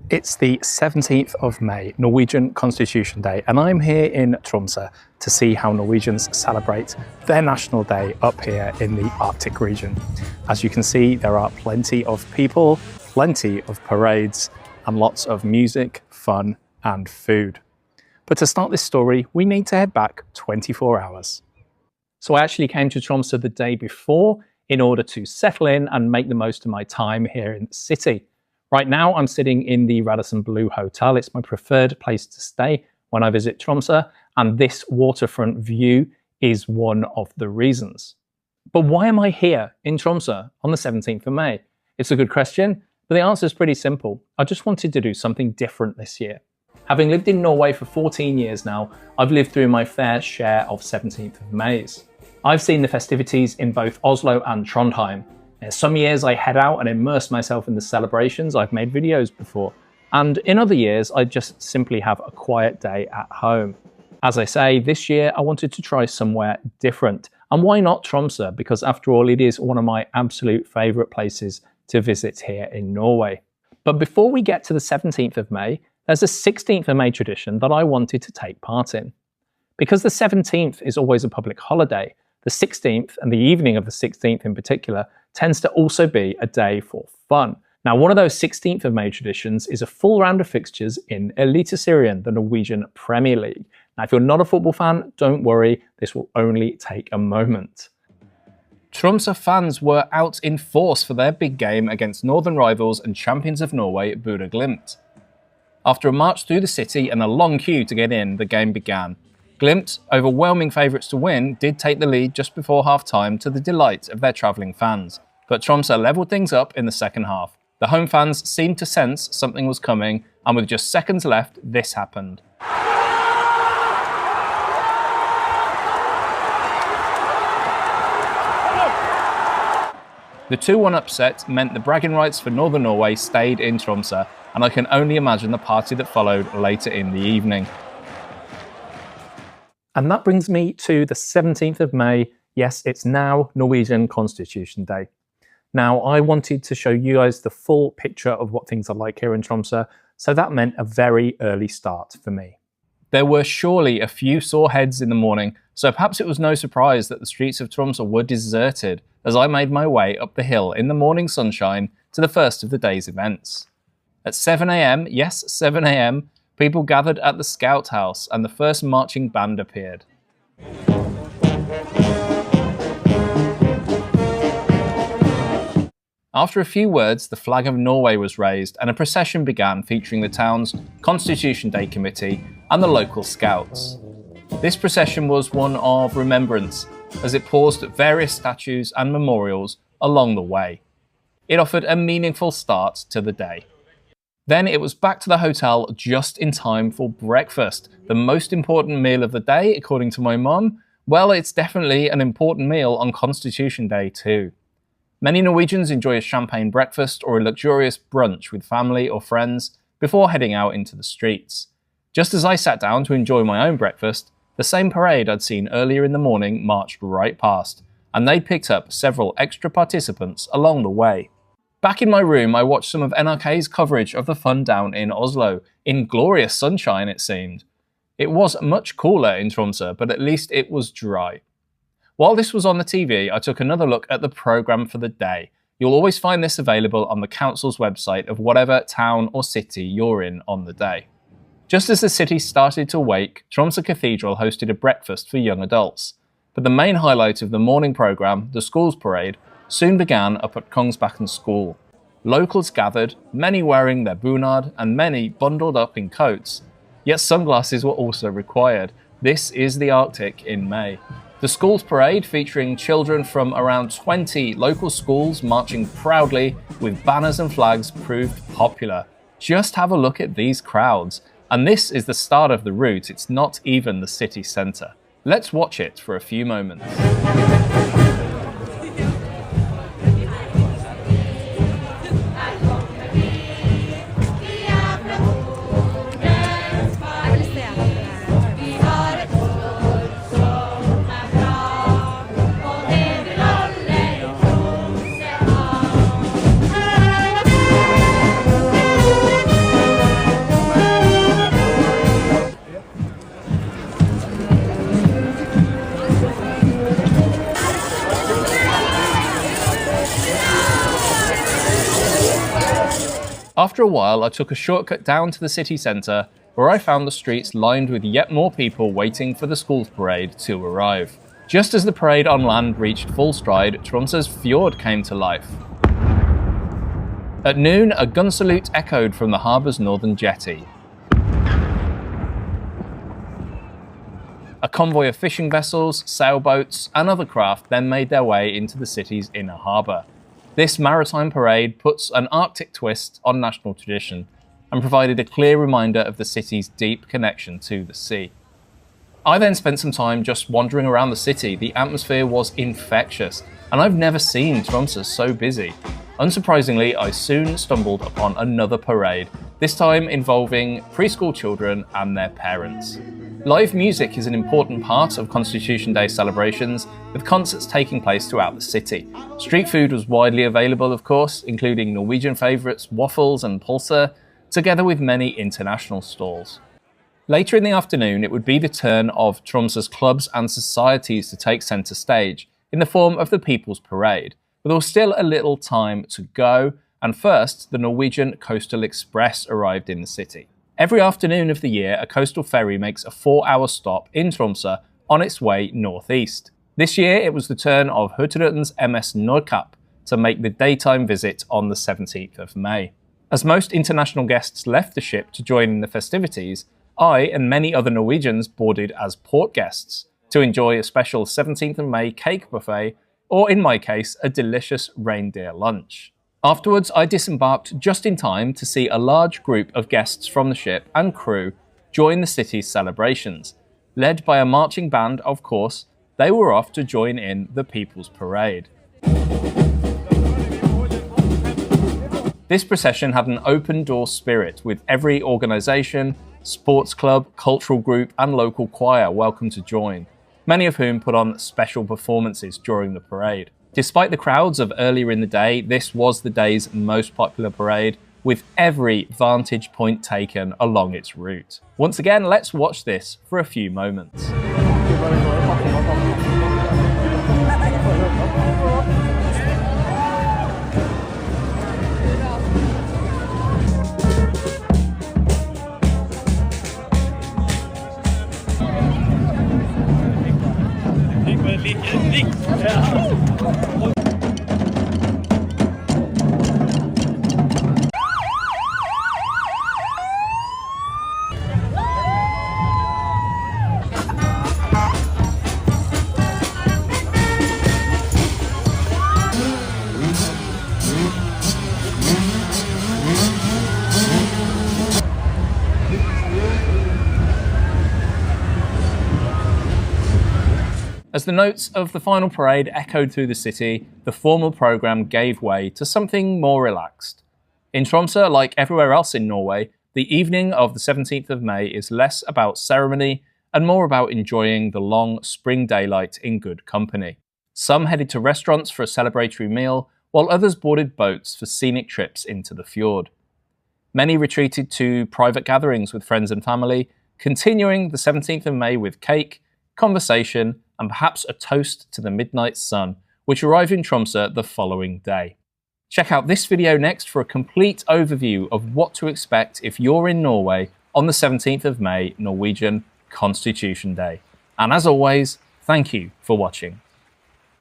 It's the 17th of May, Norwegian Constitution Day, and I'm here in Tromsø to see how Norwegians celebrate their national day up here in the Arctic region. As you can see, there are plenty of people, plenty of parades, and lots of music, fun, and food. But to start this story, we need to head back 24 hours. So I actually came to Tromsø the day before in order to settle in and make the most of my time here in the city. Right now, I'm sitting in the Radisson Blu Hotel. It's my preferred place to stay when I visit Tromsø, and this waterfront view is one of the reasons. But why am I here in Tromsø on the 17th of May? It's a good question, but the answer is pretty simple. I just wanted to do something different this year. Having lived in Norway for 14 years now, I've lived through my fair share of 17th of Mays. I've seen the festivities in both Oslo and Trondheim. Some years I head out and immerse myself in the celebrations. I've made videos before. And in other years, I just simply have a quiet day at home. As I say, this year I wanted to try somewhere different. And why not Tromsø? Because after all, it is one of my absolute favourite places to visit here in Norway. But before we get to the 17th of May, there's a 16th of May tradition that I wanted to take part in. Because the 17th is always a public holiday, the 16th, and the evening of the 16th in particular, tends to also be a day for fun. Now, one of those 16th of May traditions is a full round of fixtures in Eliteserien, the Norwegian Premier League. Now, if you're not a football fan, don't worry, this will only take a moment. Tromsø fans were out in force for their big game against northern rivals and champions of Norway, Bodø Glimt. After a march through the city and a long queue to get in, the game began. Glimt, overwhelming favourites to win, did take the lead just before half-time to the delight of their travelling fans. But Tromsø levelled things up in the second half. The home fans seemed to sense something was coming, and with just seconds left, this happened. The 2-1 upset meant the bragging rights for Northern Norway stayed in Tromsø, and I can only imagine the party that followed later in the evening. And that brings me to the 17th of May. Yes, it's now Norwegian Constitution Day. Now, I wanted to show you guys the full picture of what things are like here in Tromsø, so that meant a very early start for me. There were surely a few sore heads in the morning, so perhaps it was no surprise that the streets of Tromsø were deserted as I made my way up the hill in the morning sunshine to the first of the day's events. At 7 AM, yes, 7 AM, people gathered at the Scout House and the first marching band appeared. After a few words, the flag of Norway was raised and a procession began featuring the town's Constitution Day Committee and the local scouts. This procession was one of remembrance as it paused at various statues and memorials along the way. It offered a meaningful start to the day. Then it was back to the hotel just in time for breakfast. The most important meal of the day, according to my mum. Well, it's definitely an important meal on Constitution Day too. Many Norwegians enjoy a champagne breakfast or a luxurious brunch with family or friends before heading out into the streets. Just as I sat down to enjoy my own breakfast, the same parade I'd seen earlier in the morning marched right past, and they picked up several extra participants along the way. Back in my room, I watched some of NRK's coverage of the fun down in Oslo, in glorious sunshine it seemed. It was much cooler in Tromsø, but at least it was dry. While this was on the TV, I took another look at the programme for the day. You'll always find this available on the council's website of whatever town or city you're in on the day. Just as the city started to wake, Tromsø Cathedral hosted a breakfast for young adults. But the main highlight of the morning programme, the School's Parade, soon began up at Kongsbakken School. Locals gathered, many wearing their bunad and many bundled up in coats. Yet sunglasses were also required. This is the Arctic in May. The School's Parade, featuring children from around 20 local schools marching proudly with banners and flags, proved popular. Just have a look at these crowds. And this is the start of the route, it's not even the city centre. Let's watch it for a few moments. After a while, I took a shortcut down to the city centre, where I found the streets lined with yet more people waiting for the school's parade to arrive. Just as the parade on land reached full stride, Tromsø's fjord came to life. At noon, a gun salute echoed from the harbour's northern jetty. A convoy of fishing vessels, sailboats and other craft then made their way into the city's inner harbour. This Maritime Parade puts an Arctic twist on national tradition and provided a clear reminder of the city's deep connection to the sea. I then spent some time just wandering around the city. The atmosphere was infectious, and I've never seen Tromsø so busy. Unsurprisingly, I soon stumbled upon another parade, this time involving preschool children and their parents. Live music is an important part of Constitution Day celebrations, with concerts taking place throughout the city. Street food was widely available, of course, including Norwegian favourites, waffles and pølse, together with many international stalls. Later in the afternoon, it would be the turn of Tromsø's clubs and societies to take centre stage, in the form of the People's Parade, but there was still a little time to go, and first, the Norwegian Coastal Express arrived in the city. Every afternoon of the year, a coastal ferry makes a 4-hour stop in Tromsø on its way northeast. This year, it was the turn of Hurtigrutens MS Nordkapp to make the daytime visit on the 17th of May. As most international guests left the ship to join in the festivities, I and many other Norwegians boarded as port guests to enjoy a special 17th of May cake buffet, or in my case, a delicious reindeer lunch. Afterwards, I disembarked just in time to see a large group of guests from the ship and crew join the city's celebrations. Led by a marching band, of course, they were off to join in the People's Parade. This procession had an open-door spirit, with every organisation, sports club, cultural group and local choir welcome to join, many of whom put on special performances during the parade. Despite the crowds of earlier in the day, this was the day's most popular parade, with every vantage point taken along its route. Once again, let's watch this for a few moments. As the notes of the final parade echoed through the city, the formal programme gave way to something more relaxed. In Tromsø, like everywhere else in Norway, the evening of the 17th of May is less about ceremony and more about enjoying the long spring daylight in good company. Some headed to restaurants for a celebratory meal, while others boarded boats for scenic trips into the fjord. Many retreated to private gatherings with friends and family, continuing the 17th of May with cake, conversation, and perhaps a toast to the midnight sun, which arrived in Tromsø the following day. Check out this video next for a complete overview of what to expect if you're in Norway on the 17th of May, Norwegian Constitution Day. And as always, thank you for watching.